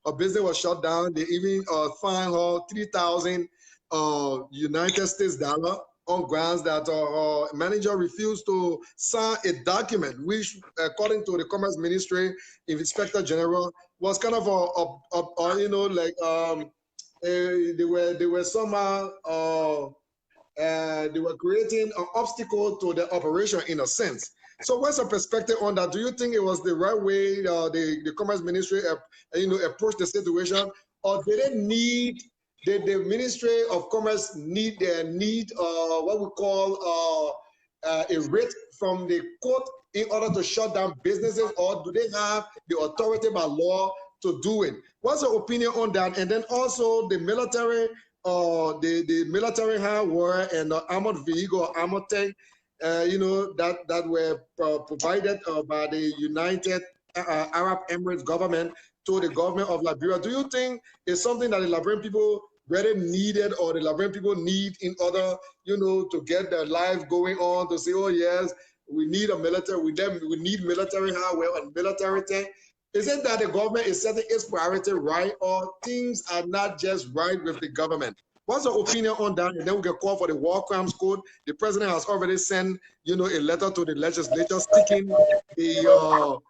her business was shut down. They even fined her 3,000 United States dollar on grounds that manager refused to sign a document, which, according to the Commerce Ministry Inspector General, was kind of like they were somehow they were creating an obstacle to the operation in a sense. So, what's your perspective on that? Do you think it was the right way the Commerce Ministry, approached the situation, or did they need the Ministry of Commerce need what we call a writ from the court in order to shut down businesses, or do they have the authority by law to do it? What's your opinion on that? And then also the military, the military hardware and the armored vehicle, armored tank, that were provided by the United Arab Emirates government to the government of Liberia. Do you think it's something that the Liberian people really needed, or the Liberian people need in order, to get their life going on, to say, oh yes, we need a military, we need military hardware and military tank? Is it that the government is setting its priority right, or things are not just right with the government? What's your opinion on that? And then we can call for the War Crimes Code. The president has already sent, a letter to the legislature seeking the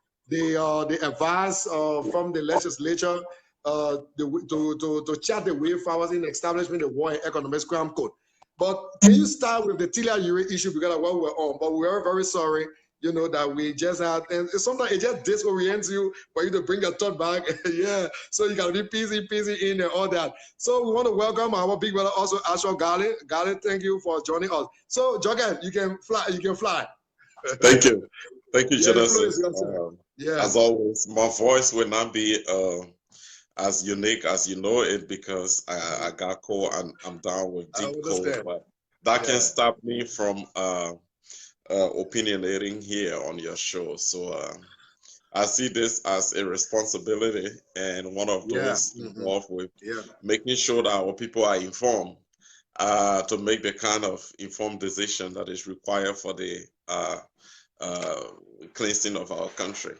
advice from the legislature to chart the way forward in establishing the War and Economic Crime Code. But can you start with the Tilia Ure issue, because of what we're on? But we are very sorry, that we just had, and sometimes it just disorients you for you to bring your thought back. Yeah, so you gotta be busy in and all that. So we want to welcome our big brother also, Ashok Gali. Gali, thank you for joining us. So Joekai, you can fly. Thank you, Genesis. Yeah. As always, my voice will not be as unique as you know it, because I got cold and I'm down with deep cold, but that can stop me from opinionating here on your show. So I see this as a responsibility, and one of those involved with making sure that our people are informed to make the kind of informed decision that is required for the cleansing of our country.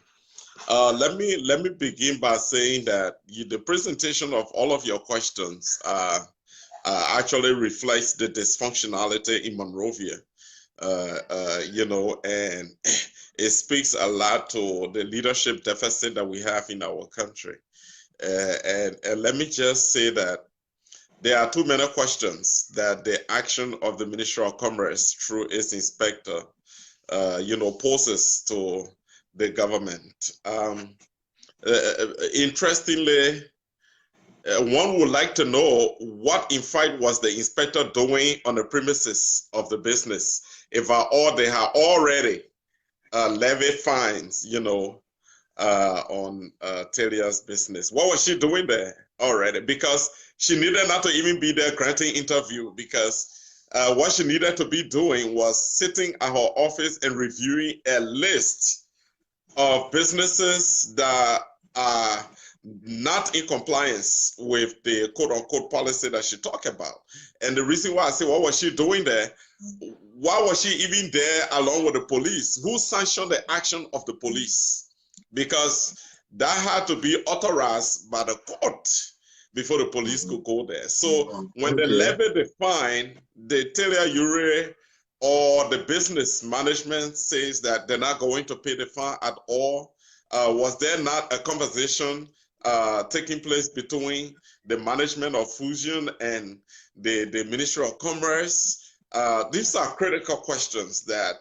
Let me begin by saying that the presentation of all of your questions actually reflects the dysfunctionality in Monrovia. And it speaks a lot to the leadership deficit that we have in our country. And let me just say that there are too many questions that the action of the Ministry of Commerce through its inspector, poses to the government. Interestingly, one would like to know what, in fact, was the inspector doing on the premises of the business, if they had already levied fines, on Talia's business. What was she doing there already? Because she needed not to even be there granting interview, because what she needed to be doing was sitting at her office and reviewing a list of businesses that are not in compliance with the quote-unquote policy that she talked about. And the reason why I say, what was she doing there? Why was she even there along with the police? Who sanctioned the action of the police? Because that had to be authorized by the court before the police could go there. So when they levied the fine, the Taylor Ure or the business management says that they're not going to pay the fine at all. Was there not a conversation taking place between the management of Fusion and the Ministry of Commerce? These are critical questions that.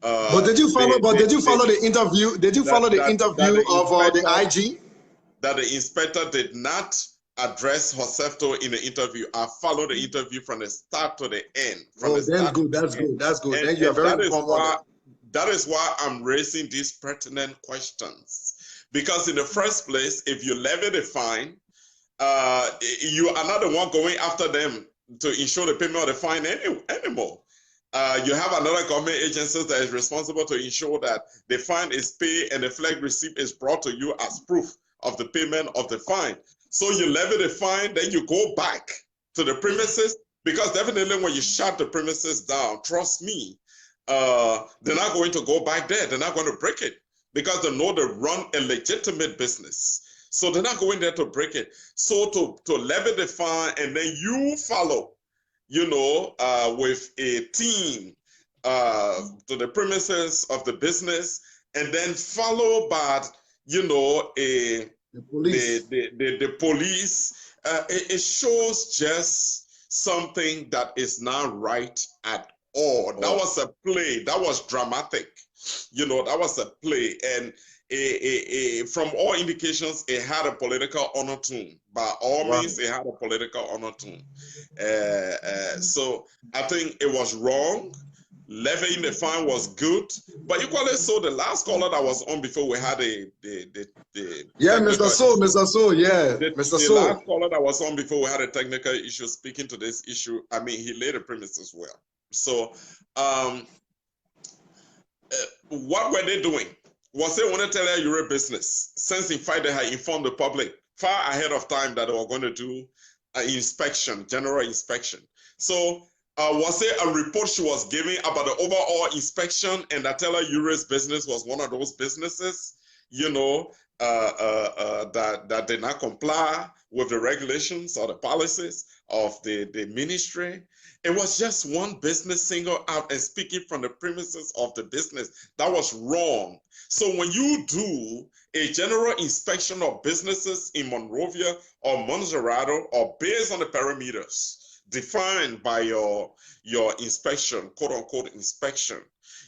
But did you follow? Did you follow the interview? Did you follow the interview of the IG? That the inspector did not address herself to in the interview. I followed the interview from the start to the end. That's good. That's good. Then you are very informed. That is why I'm raising these pertinent questions. Because in the first place, if you levy the fine, you are not the one going after them to ensure the payment of the fine anymore. You have another government agency that is responsible to ensure that the fine is paid and the flag receipt is brought to you as proof of the payment of the fine. So you levy the fine, then you go back to the premises, because definitely when you shut the premises down, trust me, they're not going to go back there. They're not going to break it, because they know they run a legitimate business. So they're not going there to break it. So to levy the fine and then you follow, with a team to the premises of the business, and then followed by, the police. The police. It shows just something that is not right at all. That was a play. That was dramatic. That was a play. And from all indications, it had a political undertone. By all means, it had a political undertone. So I think it was wrong. Levying the fine was good, but equally so, the last caller that was on before we had the Mr. So, yeah, Mr. So. The last caller that was on before we had a technical issue speaking to this issue. I mean, he laid the premise as well. So, what were they doing? Was they want to tell her you're a business? Since in fact they had informed the public far ahead of time that they were going to do an inspection, general inspection. So. Was it a report she was giving about the overall inspection, and that Teller Uri's business was one of those businesses, that did not comply with the regulations or the policies of the ministry? It was just one business single out and speaking from the premises of the business. That was wrong. So when you do a general inspection of businesses in Monrovia or Montserrat or based on the parameters defined by your inspection, quote unquote inspection,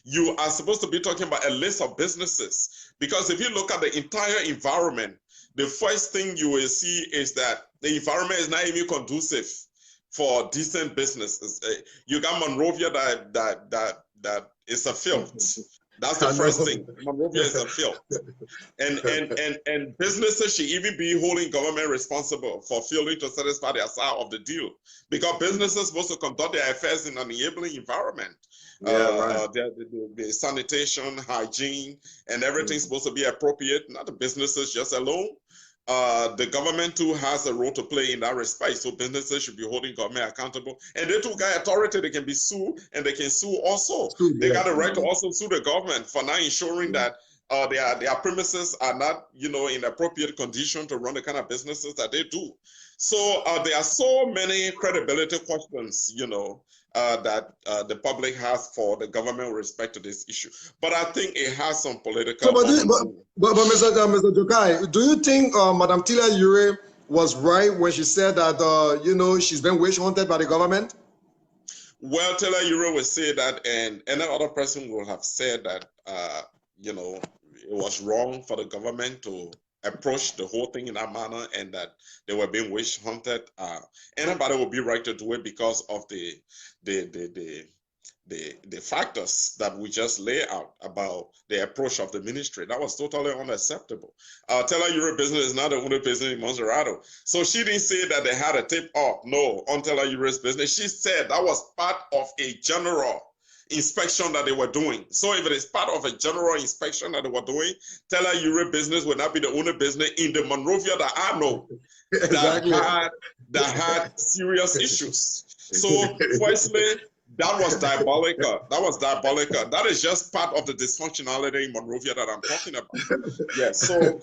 you are supposed to be talking about a list of businesses. Because if you look at the entire environment, the first thing you will see is that the environment is not even conducive for decent businesses. You got Monrovia that is a filth. That's the first thing. Monrovia is a filth. And businesses should even be holding government responsible for failing to satisfy their side of the deal. Because businesses are supposed to conduct their affairs in an enabling environment. The sanitation, hygiene, and everything's supposed to be appropriate, not the businesses just alone. The government too has a role to play in that respect. So businesses should be holding government accountable. And they too got authority. They can be sued, and they can sue also. They got the right to also sue the government for not ensuring that their premises are not, in appropriate condition to run the kind of businesses that they do. So there are so many credibility questions, that the public has for the government with respect to this issue. But I think it has some political. So, but Mr. Joekai, do you think Madam Tila Ure was right when she said that she's been witch hunted by the government? Well, Tila Ure would say that, and any other person would have said that it was wrong for the government to approach the whole thing in that manner, and that they were being witch hunted. Anybody would be right to do it because of the factors that we just lay out about the approach of the ministry. That was totally unacceptable. Teller Ure business is not the only business in Montserrat. So she didn't say that they had a tip off. No, on Teller Ure's business. She said that was part of a general inspection that they were doing. So if it is part of a general inspection that they were doing, Teller Ure business would not be the only business in the Monrovia that I know that had serious issues. So firstly, that was diabolical. That is just part of the dysfunctionality in Monrovia that I'm talking about. Yes. So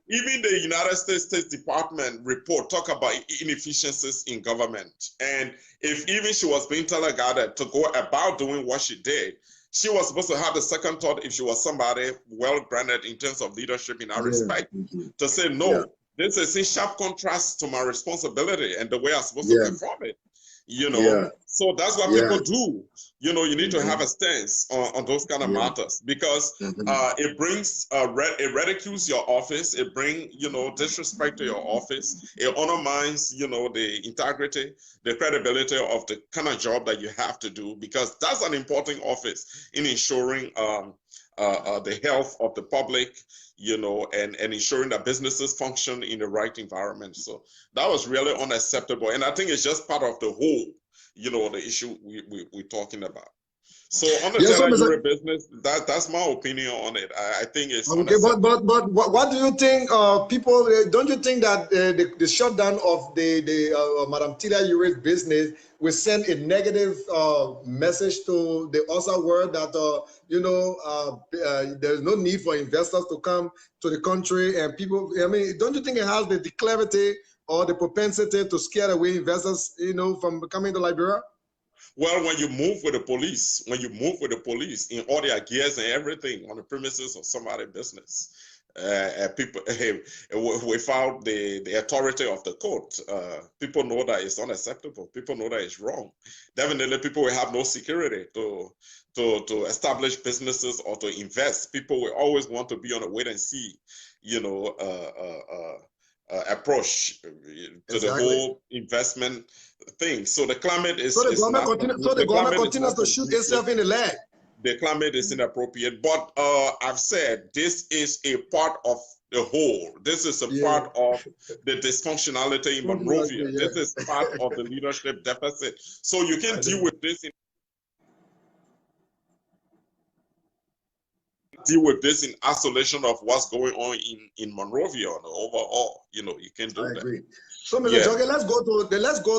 even the United States State Department report talk about inefficiencies in government. And if even she was being teleguided to go about doing what she did, she was supposed to have the second thought if she was somebody well-grounded in terms of leadership in that respect, to say, no, this is in sharp contrast to my responsibility and the way I'm supposed to perform it. So that's what people do. You need to have a stance on those kind of matters, because it brings it ridicules your office. It brings disrespect to your office. It undermines the integrity, the credibility of the kind of job that you have to do, because that's an important office in ensuring the health of the public, and ensuring that businesses function in the right environment. So that was really unacceptable. And I think it's just part of the whole, the issue we're talking about. So on the Yes, so Telegram business, that's my opinion on it. I think it's okay, unacceptable. but what do you think? People, don't you think that the shutdown of the Madam Tida Uri's business will send a negative message to the outside world that there's no need for investors to come to the country and people? I mean, don't you think it has the declivity or the propensity to scare away investors, from coming to Liberia? Well, when you move with the police, in all their gears and everything on the premises of somebody's business, people without the authority of the court, people know that it's unacceptable. People know that it's wrong. Definitely, people will have no security to establish businesses or to invest. People will always want to be on a wait and see, approach to the whole investment thing. So the climate is the government continues to shoot itself in the leg. The climate is inappropriate, but I've said this is a part of the whole. This is a part of the dysfunctionality in Monrovia. This is part of the leadership deficit. So you can deal with this in isolation of what's going on in Monrovia on the overall. You can do that. I agree. So, Mr. Joekai, let's go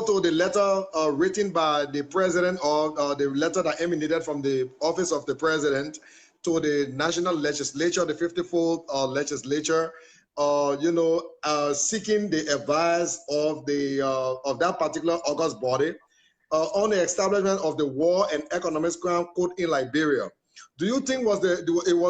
to the letter written by the president, or the letter that emanated from the office of the president to the national legislature, the 54th legislature, seeking the advice of that particular august body on the establishment of the War and Economic Crime Code in Liberia. Do you think it was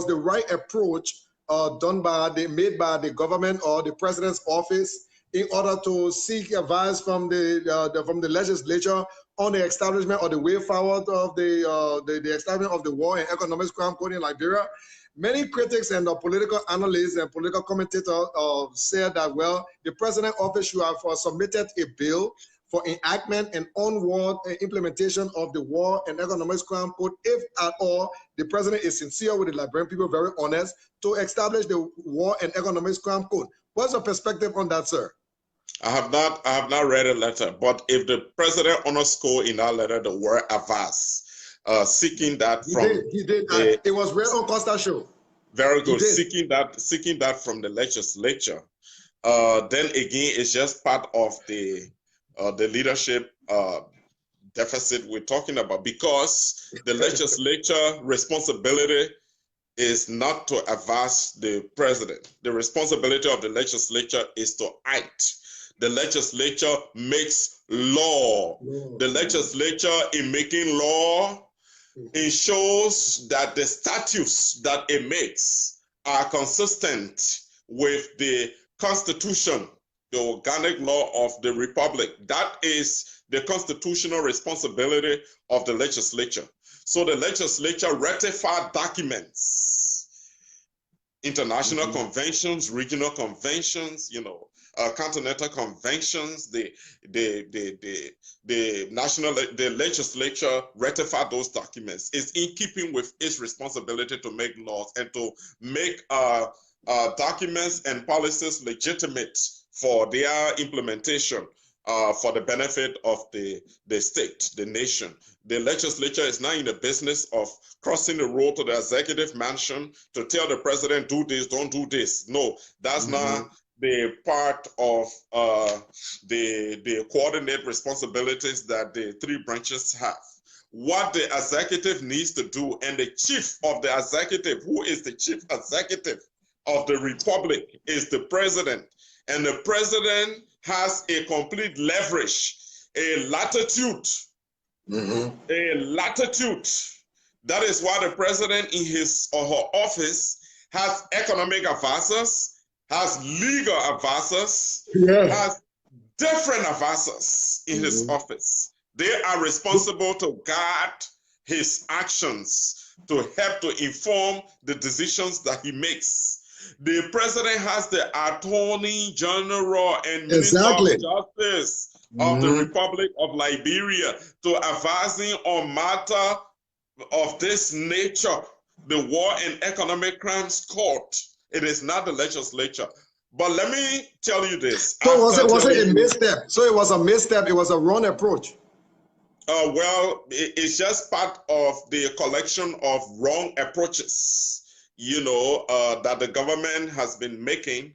the right approach made by the government or the president's office in order to seek advice from the legislature on the establishment or the way forward of the establishment of the War and Economic Crime Code in Liberia? Many critics and political analysts and political commentators said that, well, the president's office should have submitted a bill for enactment and onward implementation of the War and Economic Crime Code, if at all the president is sincere with the Liberian people, very honest, to establish the War and Economic Crime Code. What's your perspective on that, sir? I have not read a letter, but if the president underscored in that letter the word avast, seeking that he did. It was read on Costa Show. Very good. Seeking that from the legislature. Then again, it's just part of the leadership deficit we're talking about, because the legislature responsibility is not to avast the president. The responsibility of the legislature is to act. The legislature makes law. The legislature, in making law, ensures that the statutes that it makes are consistent with the Constitution, the organic law of the Republic. That is the constitutional responsibility of the legislature. So the legislature ratifies documents, international conventions, regional conventions, continental conventions. The legislature ratify those documents. It's in keeping with its responsibility to make laws and to make documents and policies legitimate for their implementation, for the benefit of the state, the nation. The legislature is now in the business of crossing the road to the executive mansion to tell the president, do this, don't do this. No, that's not the part of the coordinate responsibilities that the three branches have. What the executive needs to do, and the chief of the executive, who is the chief executive of the republic, is the president. And the president has a complete leverage, a latitude. A latitude. That is why the president in his or her office has economic advisors, has legal advisors, has different advisors in his office. They are responsible to guide his actions, to help to inform the decisions that he makes. The president has the Attorney General and Minister of Justice of the Republic of Liberia to advising on matter of this nature, the War and Economic Crimes Court. It is not the legislature. But let me tell you this. So was it a misstep? So it was a misstep. It was a wrong approach. Well, it's just part of the collection of wrong approaches, that the government has been making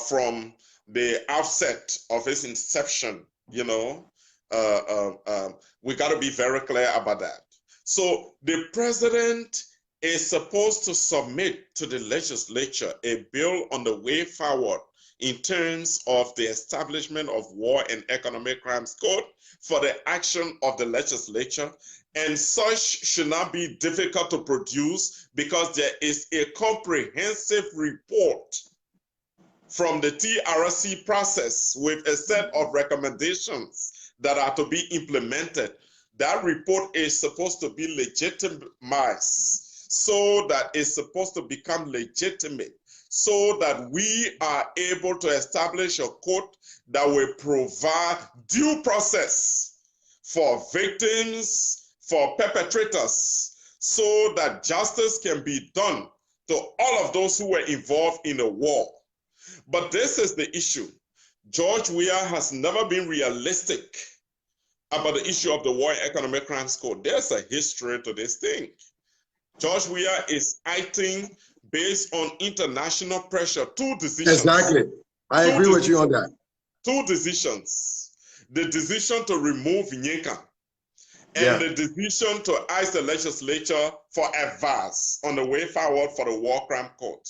from the outset of its inception. We got to be very clear about that. So the president is supposed to submit to the legislature a bill on the way forward in terms of the establishment of War and Economic Crimes Code for the action of the legislature. And such should not be difficult to produce because there is a comprehensive report from the TRC process with a set of recommendations that are to be implemented. That report is supposed to be legitimized so that it's supposed to become legitimate, so that we are able to establish a court that will provide due process for victims, for perpetrators, so that justice can be done to all of those who were involved in the war. But this is the issue. George Weah has never been realistic about the issue of the War and Economic Crimes Code. There's a history to this thing. George Weah is acting based on international pressure. Two decisions. Exactly. I agree with you on that. Two decisions. The decision to remove Nyeka and the decision to ask the legislature for advice on the way forward for the War Crime Court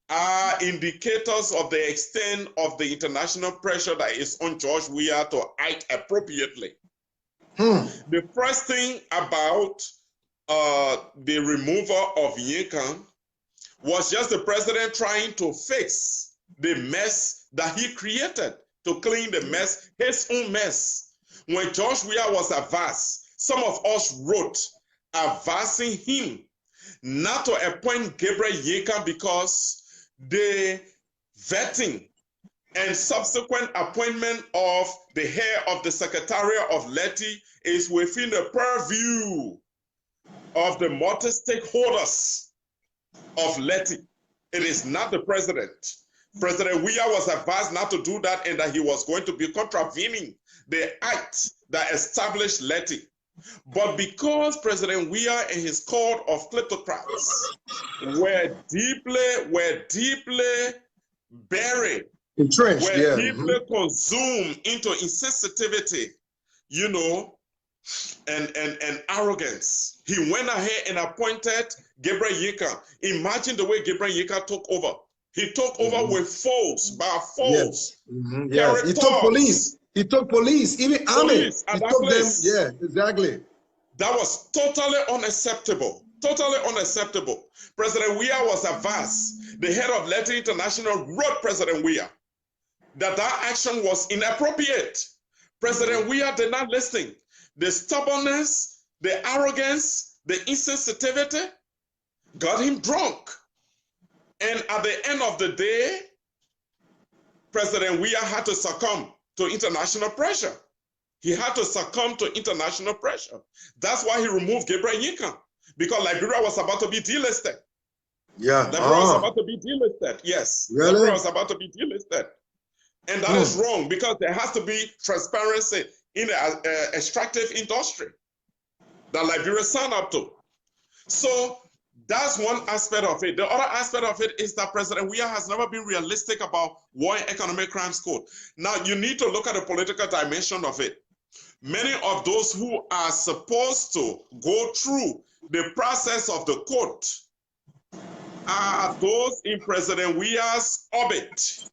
are indicators of the extent of the international pressure that is on George Weah to act appropriately. The first thing about the removal of Nyeka was just the president trying to fix the mess that he created, to clean the mess, his own mess. When George Weah was advised, some of us wrote advising him not to appoint Gabriel Nyeka because the vetting and subsequent appointment of the head of the Secretariat of Leti is within the purview of the multi-stakeholders of Leti. It is not the president. President Weah was advised not to do that and that he was going to be contravening the act that established Leti. But because President Weah and his court of kleptocrats were deeply buried, entrenched, deeply consumed into insensitivity, and arrogance, he went ahead and appointed Gabriel Nyeka. Imagine the way Gabriel Nyeka took over. He took over with force, by force. Yes. He took police. He took police, even army. He took them. Yeah, exactly. That was totally unacceptable. Totally unacceptable. President Weah was advised. The head of Leti International wrote President Weah that action was inappropriate. President Weah did not listen. The stubbornness, the arrogance, the insensitivity got him drunk. And at the end of the day, President Weah had to succumb to international pressure. He had to succumb to international pressure. That's why he removed Gabriel Nyeka, because Liberia was about to be delisted. Yeah. Liberia was about to be delisted. Yes. Really? Liberia was about to be delisted. And that is wrong, because there has to be transparency in the extractive industry that Liberia signed up to. So that's one aspect of it. The other aspect of it is that President Weah has never been realistic about War and Economic Crimes Code. Now, you need to look at the political dimension of it. Many of those who are supposed to go through the process of the court are those in President Weah's orbit,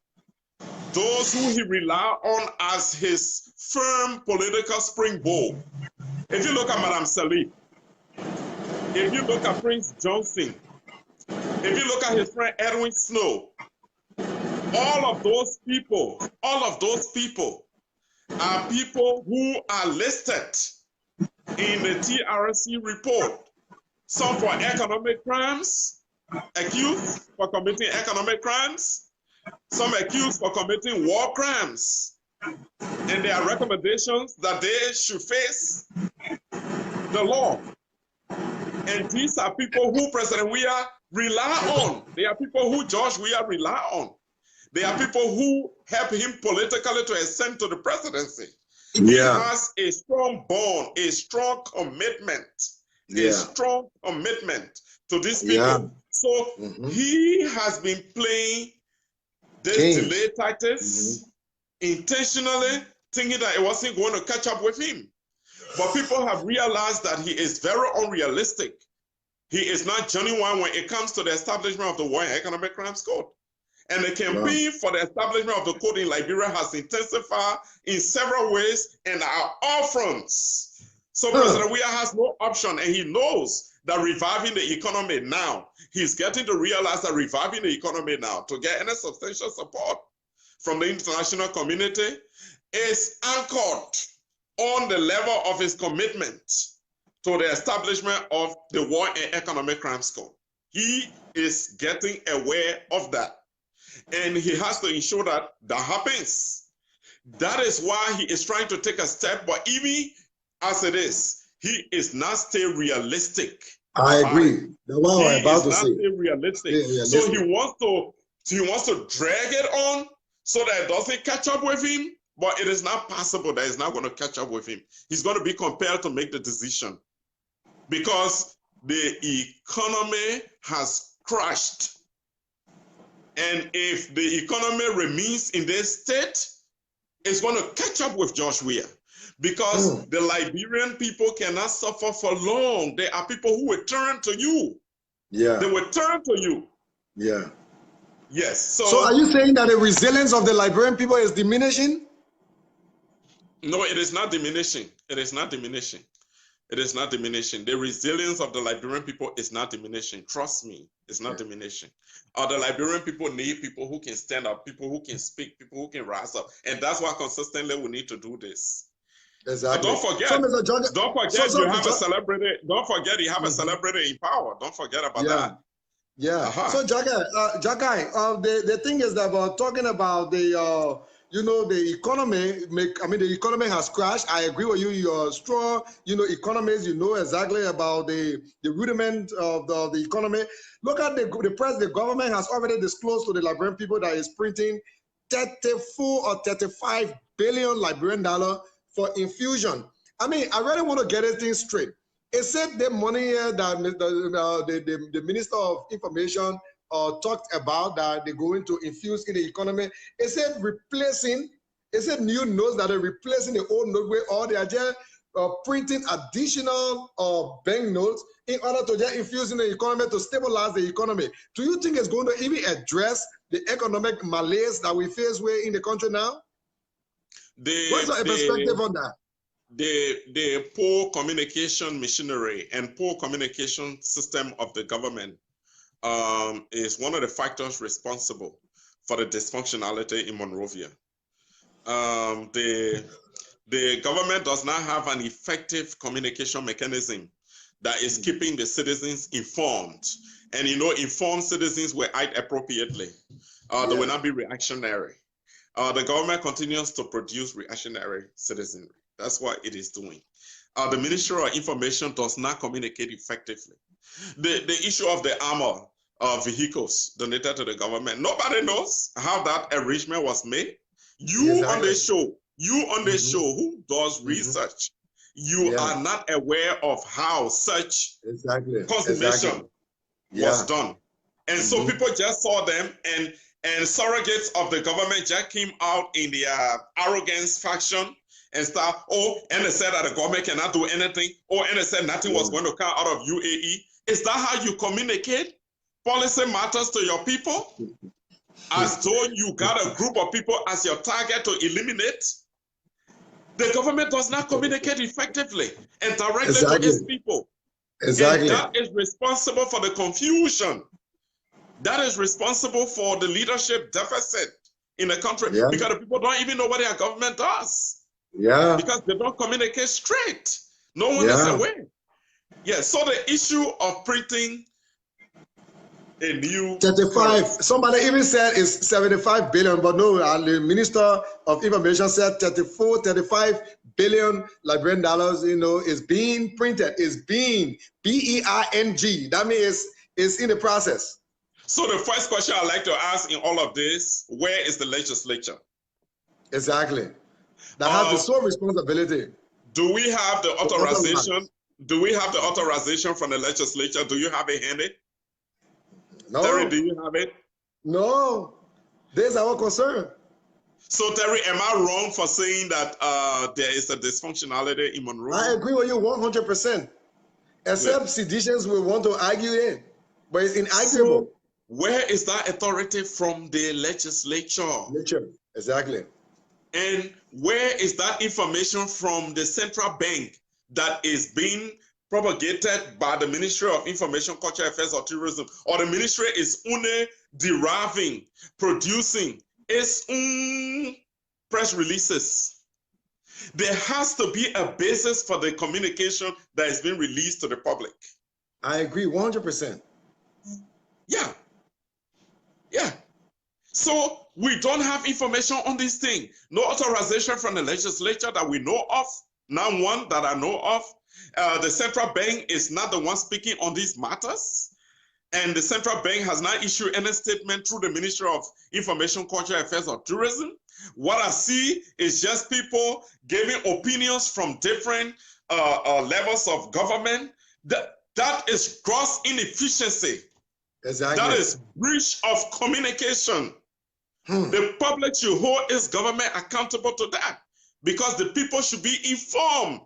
those who he relied on as his firm political springboard. If you look at Madame Salih, if you look at Prince Johnson, if you look at his friend Edwin Snow, all of those people are people who are listed in the TRC report. Some for economic crimes, accused for committing economic crimes, some accused for committing war crimes. And there are recommendations that they should face the law. And these are people who President Weah rely on. They are people who George Weah rely on. They are people who help him politically to ascend to the presidency. He has a strong bond, a strong commitment, a strong commitment to these people. So he has been playing this delay tactics intentionally, thinking that it wasn't going to catch up with him. But people have realized that he is very unrealistic. He is not genuine when it comes to the establishment of the War and Economic Crimes Code. And the campaign for the establishment of the code in Liberia has intensified in several ways and are all fronts. So President Weah has no option, and he knows that reviving the economy now, he's getting to realize that reviving the economy now to get any substantial support from the international community is anchored on the level of his commitment to the establishment of the War and Economic Crimes Code. He is getting aware of that. And he has to ensure that that happens. That is why he is trying to take a step, but even as it is, he is not still realistic. I agree. That's what I'm about to say. He is not still realistic. So he wants to drag it on so that it doesn't catch up with him, but it is not possible that it's not going to catch up with him. He's going to be compelled to make the decision because the economy has crashed. And if the economy remains in this state, it's going to catch up with Josh Weah because the Liberian people cannot suffer for long. There are people who will turn to you. Yeah. They will turn to you. Yeah. Yes. So are you saying that the resilience of the Liberian people is diminishing? No, it is not diminishing. It is not diminishing. It is not diminishing. The resilience of the Liberian people is not diminishing. Trust me, it's not diminishing. The Liberian people need people who can stand up, people who can speak, people who can rise up. And that's why consistently we need to do this. Exactly. Don't forget, you have a celebrity. Don't forget you have a celebrity in power. Don't forget about that. Yeah. So Joekai, the thing is that about talking about the the economy. The economy has crashed. I agree with you. You're strong, economists. You know exactly about the rudiment of the economy. Look at the government has already disclosed to the Liberian people that is printing 34 or 35 billion Liberian dollar for infusion. I really want to get everything straight. It said the money here that the Minister of Information talked about that they're going to infuse in the economy. It said new notes that are replacing the old note where all they are just printing additional bank notes in order to just infuse in the economy to stabilize the economy. Do you think it's going to even address the economic malaise that we face in the country now? What's your perspective on that? The poor communication machinery and poor communication system of the government is one of the factors responsible for the dysfunctionality in Monrovia. The government does not have an effective communication mechanism that is keeping the citizens informed. And informed citizens will act appropriately. They will not be reactionary. The government continues to produce reactionary citizenry. That's what it is doing. The Ministry of Information does not communicate effectively. The issue of the armor vehicles donated to the government, nobody knows how that arrangement was made. You on this show, who does research, you are not aware of how such consummation was done. And so people just saw them, and surrogates of the government just came out in their arrogance faction and start, and they said that the government cannot do anything, and they said nothing was going to come out of UAE. Is that how you communicate policy matters to your people? As though you got a group of people as your target to eliminate? The government does not communicate effectively and directly to its people. Exactly. And that is responsible for the confusion. That is responsible for the leadership deficit in the country because the people don't even know what their government does. Yeah. Because they don't communicate straight. No one is aware. So the issue of printing a new 35, somebody even said it's 75 billion, but no, the Minister of Information said 35 billion Liberian dollars, is being printed, is being BEING. That means it's in the process. So the first question I'd like to ask in all of this, where is the legislature? Exactly. that has the sole responsibility. Do we have the authorization? Do we have the authorization from the legislature? Do you have it handy? No. Terry, do you have it? No. There's our concern. So, Terry, am I wrong for saying that there is a dysfunctionality in Monroe? I agree with you 100%. Except seditions will want to argue it, but it's inarguable. So, where is that authority from the legislature? Exactly. And where is that information from the central bank that is being propagated by the Ministry of Information, Culture Affairs, or Tourism? Or the ministry is only deriving, producing its own press releases? There has to be a basis for the communication that is being released to the public. I agree 100%. Yeah. Yeah. So we don't have information on this thing. No authorization from the legislature that we know of. Not one that I know of. The central bank is not the one speaking on these matters. And the central bank has not issued any statement through the Ministry of Information, Culture Affairs, or Tourism. What I see is just people giving opinions from different levels of government. That is gross inefficiency. Exactly. That is breach of communication. The public should hold its government accountable to that, because the people should be informed.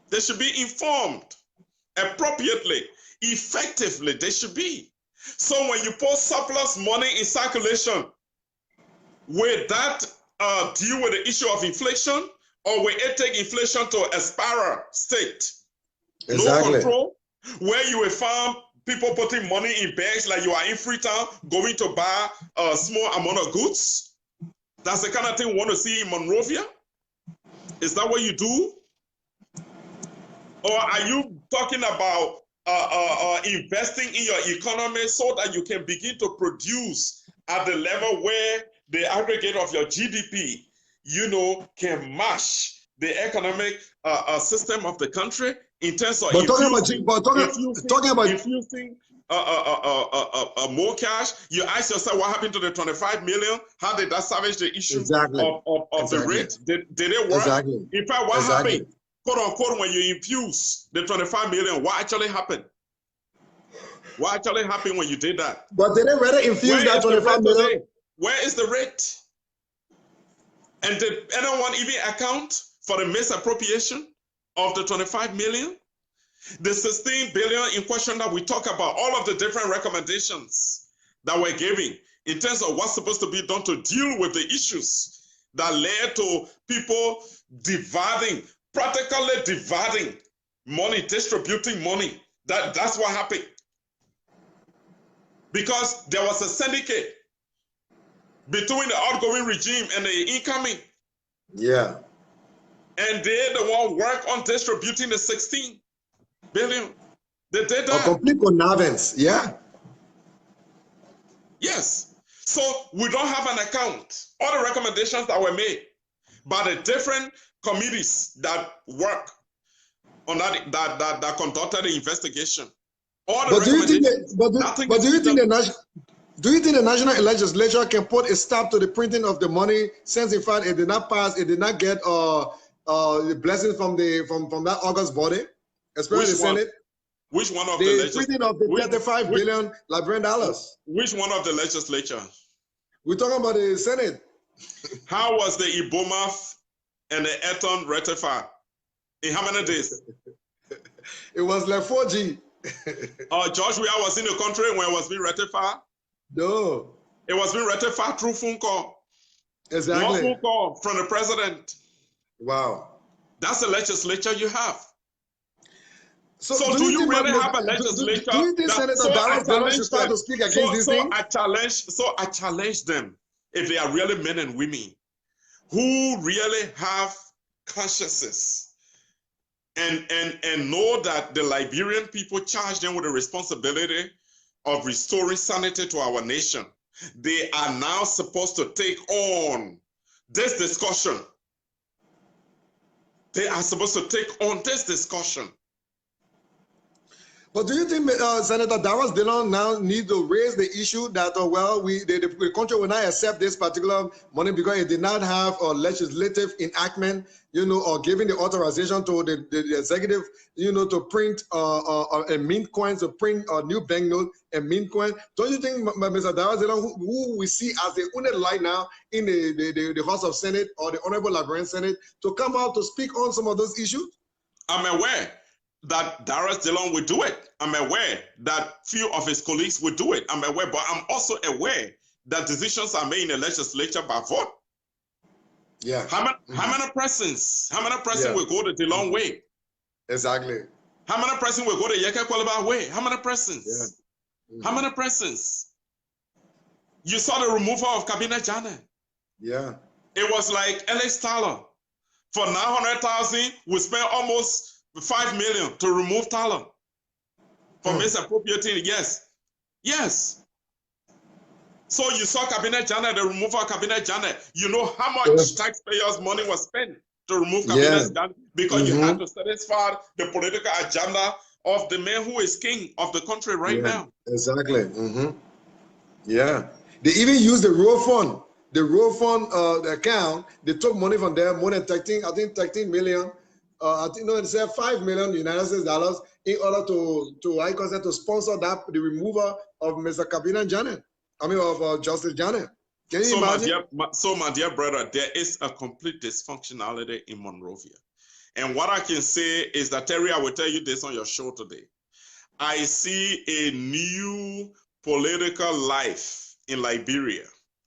They should be informed appropriately, effectively. They should be. So when you put surplus money in circulation, will that deal with the issue of inflation, or will it take inflation to a spiral state? Exactly. No control, where you will find people putting money in bags like you are in Freetown, going to buy a small amount of goods. That's the kind of thing we want to see in Monrovia. Is that what you do? Or are you talking about investing in your economy so that you can begin to produce at the level where the aggregate of your GDP, can match the economic system of the country in terms of infusing more cash? You ask yourself, what happened to the 25 million? How did that salvage the issue of the rate? Did it work? Exactly. In fact, what happened, quote unquote, when you infuse the 25 million? What actually happened? What actually happened when you did that? But did they rather infuse that 25 million? Today? Where is the rate? And did anyone even account for the misappropriation of the 25 million? The 16 billion in question that we talk about, all of the different recommendations that we're giving in terms of what's supposed to be done to deal with the issues that led to people practically dividing money, distributing money. That's what happened. Because there was a syndicate between the outgoing regime and the incoming. Yeah. And they're the one work on distributing the 16 billion. They did that. A complete connivance, yeah. Yes. So we don't have an account. All the recommendations that were made by the different committees that work on that conducted the investigation. All the recommendations. Do you think the national legislature can put a stop to the printing of the money, since in fact it did not pass, it did not get the blessing from that August body, especially the Senate? Which one of the printing of the 35 billion Liberian dollars? Which one of the legislature? We're talking about the Senate. How was the Iboma and the Eton ratified? In how many days? It was like 4G. George Weah was in the country when it was being ratified? No. It was being ratified through phone call. Exactly. One phone call from the president. Wow. That's the legislature you have. So do you really have a legislature? Do you think Senator Dallas should start to speak against these things? I challenge them, if they are really men and women who really have consciences and know that the Liberian people charge them with the responsibility of restoring sanity to our nation. They are now supposed to take on this discussion. They are supposed to take on this discussion. But do you think Senator Darius Dillon now need to raise the issue that, the country will not accept this particular money because it did not have a legislative enactment, or giving the authorization to the executive, to print a mint coin, to print a new banknote, a mint coin? Don't you think Mr. Darius Dillon, who we see as the only light now in the House of Senate or the Honorable Liberian Senate, to come out to speak on some of those issues? I'm aware that Darius Dillon will do it. I'm aware that few of his colleagues will do it. I'm aware, but I'm also aware that decisions are made in the legislature by vote. Yeah. How many persons will go the Dillon way? Exactly. How many persons will go the Yeke Kwalaba way? How many persons? Yeah. How many persons? You saw the removal of Cabinet Janet. Yeah. It was like Alex Tyler. For 900,000, we spent almost 5 million to remove Tyler for misappropriating. Yes. So you saw Cabinet Janet, the removal of Cabinet Janet. You know how much taxpayers' money was spent to remove Cabinet Janet because you had to satisfy the political agenda of the man who is king of the country right now. Exactly. Yeah. They even used the road fund. The road fund account, they took money from there, more than 13 million. They said 5 million United States dollars in order to sponsor the removal of Mr. Cabinet Janet. Of Justice Janet. Can you imagine? My dear brother, there is a complete dysfunctionality in Monrovia. And what I can say is that, Terry, I will tell you this on your show today. I see a new political life in Liberia.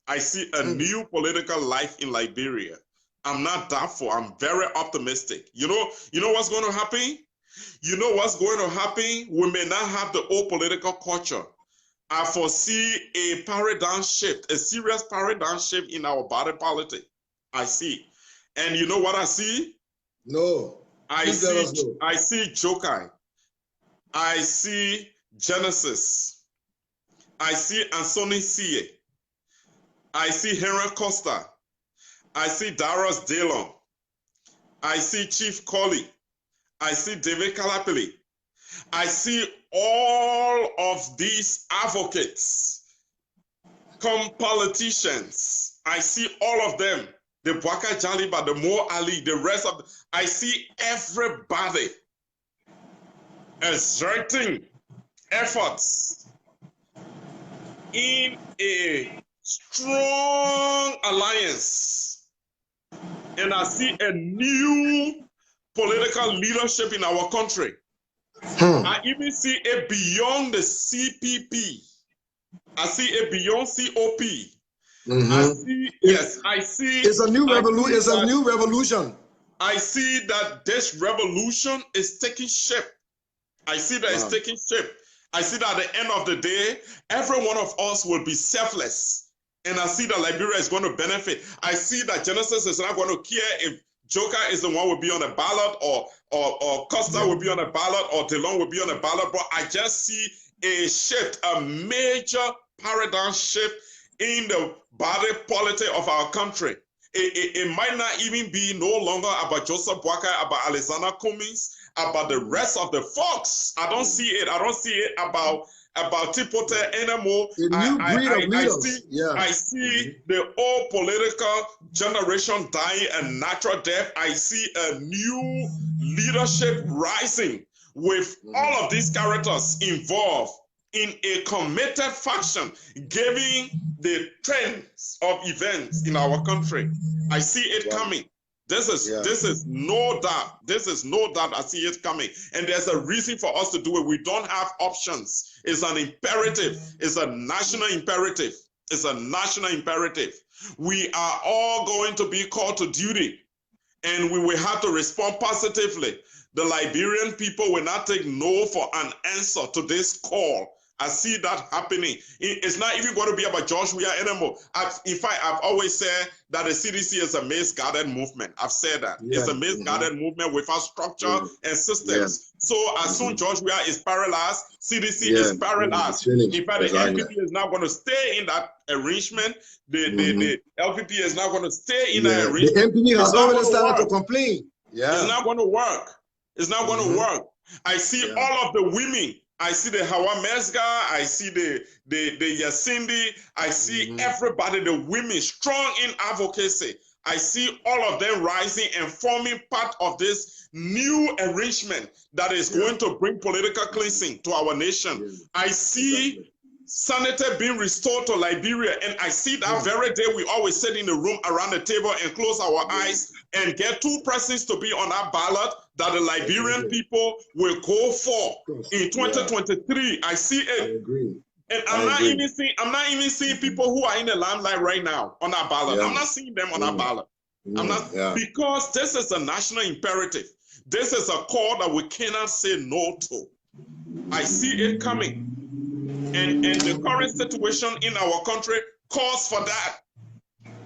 I see a new political life in Liberia. I'm not doubtful. I'm very optimistic. You know what's going to happen? You know what's going to happen? We may not have the old political culture. I foresee a paradigm shift, a serious paradigm shift in our body politic. I see. And you know what I see? No. I see Joekai. I see Genesis. I see Anthony Sie. I see Henry Costa. I see Darius Dillon. I see Chief Colley. I see David Kalapili. I see all of these advocates, politicians. I see all of them. The Bwaka Jaliba, the Mo Ali, the rest of I see everybody exerting efforts in a strong alliance. And I see a new political leadership in our country. I even see it beyond the CPP. I see it beyond COP. I see. It's a new revolution. It's a new revolution. I see that this revolution is taking shape. I see that it's taking shape. I see that at the end of the day, every one of us will be selfless. And I see that Liberia is going to benefit. I see that Genesis is not going to care if Joekai is the one will be on the ballot or Costa will be on the ballot or Dillon will be on the ballot. But I just see a shift, a major paradigm shift in the body politic of our country. It might not even be no longer about Joseph Boakai, about Alexander Cummings, about the rest of the folks. I don't see it. I don't see it about Tipote anymore. I see the old political generation dying a natural death. I see a new leadership rising with all of these characters involved in a committed fashion, giving the trends of events in our country. I see it coming. This is no doubt. This is no doubt. I see it coming. And there's a reason for us to do it. We don't have options. It's an imperative. It's a national imperative. It's a national imperative. We are all going to be called to duty, and we will have to respond positively. The Liberian people will not take no for an answer to this call. I see that happening. It's not even going to be about George Weah anymore. In fact, I've always said that the CDC is a misguided movement. I've said that. It's a misguided movement without structure and systems. So as soon George Weah is paralyzed, CDC is paralyzed. In fact, the LPP is not going to stay in that arrangement. The LPP is not going to stay in that arrangement. The MPP has already started to complain. It's not going to work. It's not going to work. I see all of the women I see the Hawa Mesga, I see the Yasindi, I see everybody, the women strong in advocacy. I see all of them rising and forming part of this new arrangement that is going to bring political cleansing to our nation. I see sanity being restored to Liberia, and I see that very day we always sit in the room around the table and close our eyes and get two persons to be on our ballot that the Liberian people will go for in 2023. I see it. I agree. And I'm not even seeing people who are in the limelight right now on our ballot. I'm not seeing them on our ballot. I'm not because this is a national imperative. This is a call that we cannot say no to. I see it coming. And the current situation in our country calls for that.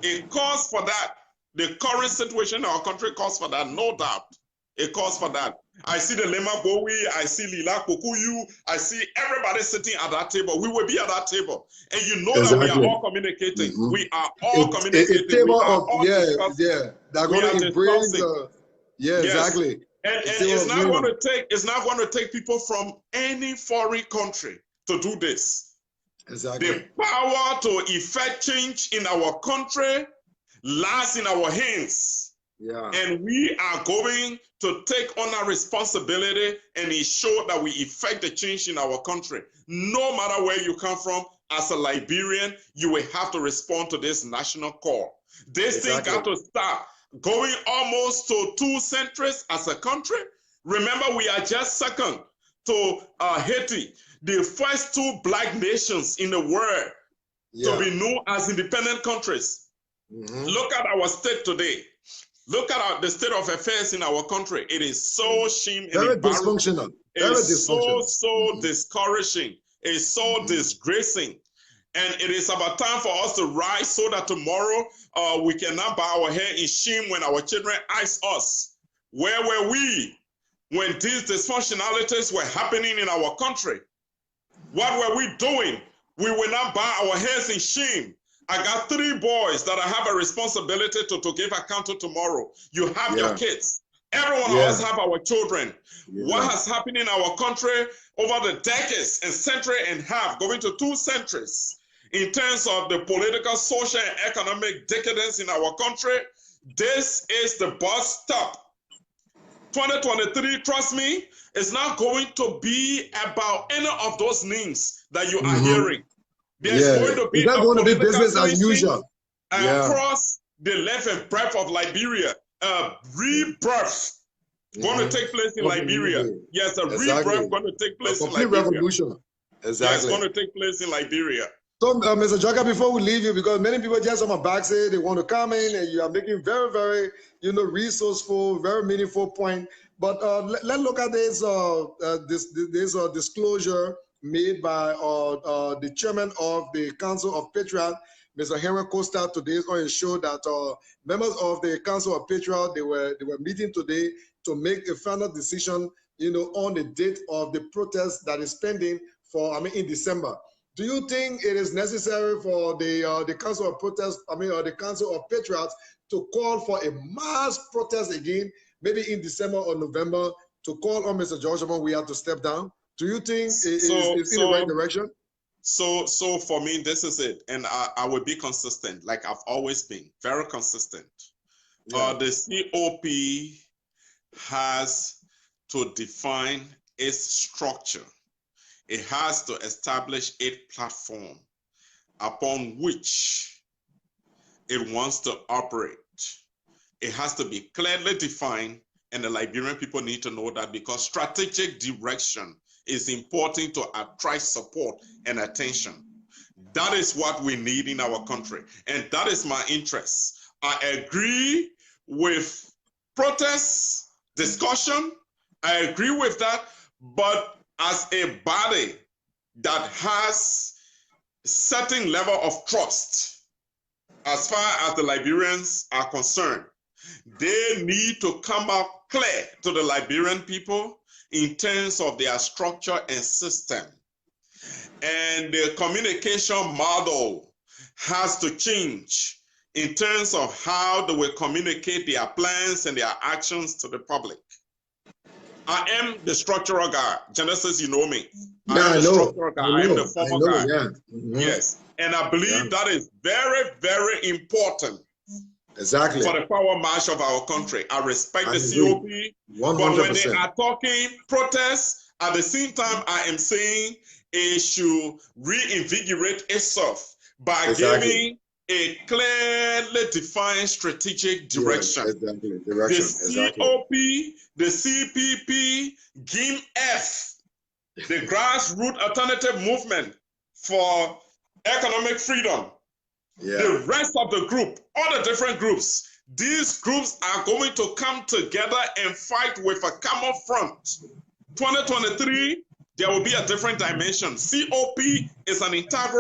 It calls for that. The current situation in our country calls for that, no doubt. It calls for that. I see the Lema Bowie, I see Lila Kokuyu, I see everybody sitting at that table. We will be at that table. And you know that we are all communicating. We are all communicating. A table of, they're going to embrace, exactly. And it's not going to take people from any foreign country to do this. Exactly. The power to effect change in our country lies in our hands. And we are going to take on our responsibility and ensure that we effect the change in our country. No matter where you come from, as a Liberian, you will have to respond to this national call. This thing got to start. Going almost to 2 centuries as a country. Remember, we are just second to Haiti, the first 2 black nations in the world to be known as independent countries. Look at our state today. Look at the state of affairs in our country. It is so shame and very dysfunctional. It is so discouraging. It's so disgracing. And it is about time for us to rise so that tomorrow we cannot bow our head in shame when our children ask us, where were we when these dysfunctionalities were happening in our country? What were we doing? We will not bow our heads in shame. I got 3 boys that I have a responsibility to give account to tomorrow. You have your kids. Every one of us have our children. What has happened in our country over the decades and century and a half, going to 2 centuries, in terms of the political, social, and economic decadence in our country, this is the bus stop. 2023, trust me, is not going to be about any of those names that you are hearing. There's going to be it's not going to be business as usual. Across the length and breadth of Liberia, rebirth going to take place in Liberia. Yes, a rebirth going to take place in Liberia. Revolution. Yes, going to take place in Liberia. So, Mr. Joekai, before we leave you, because many people just on my back say they want to come in, and you are making very, very, resourceful, very meaningful point. But let's look at this disclosure made by the chairman of the Council of Patriots, Mr. Henry Costa. Today is going to show that members of the Council of Patriots, they were meeting today to make a final decision, on the date of the protest that is pending in December. Do you think it is necessary for the Council of Protest, or the Council of Patriots, to call for a mass protest again, maybe in December or November, to call on Mr. Joshua we have to step down? Do you think it's in the right direction? So for me, this is it, and I will be consistent, like I've always been, very consistent. The COP has to define its structure. It has to establish a platform upon which it wants to operate. It has to be clearly defined, and the Liberian people need to know that, because strategic direction is important to attract support and attention. That is what we need in our country, and that is my interest. I agree with protests, discussion. I agree with that, but as a body that has certain level of trust, as far as the Liberians are concerned, they need to come out clear to the Liberian people in terms of their structure and system. And the communication model has to change in terms of how they will communicate their plans and their actions to the public. I am the structural guy. Genesis, you know me. Yeah, I am the know. structural guy. I am the former guy. Yeah. Yes. And I believe that is very, very important. Exactly. For the power march of our country. I respect the COP, 100%. but when they are talking protests, at the same time, I am saying it should reinvigorate itself by giving a clearly defined strategic direction. Yes, exactly. Direction. The COP, the CPP, GIMF, the grassroots alternative movement for economic freedom. Yeah. The rest of the group, all the different groups, these groups are going to come together and fight with a common front. 2023, there will be a different dimension. COP is an integral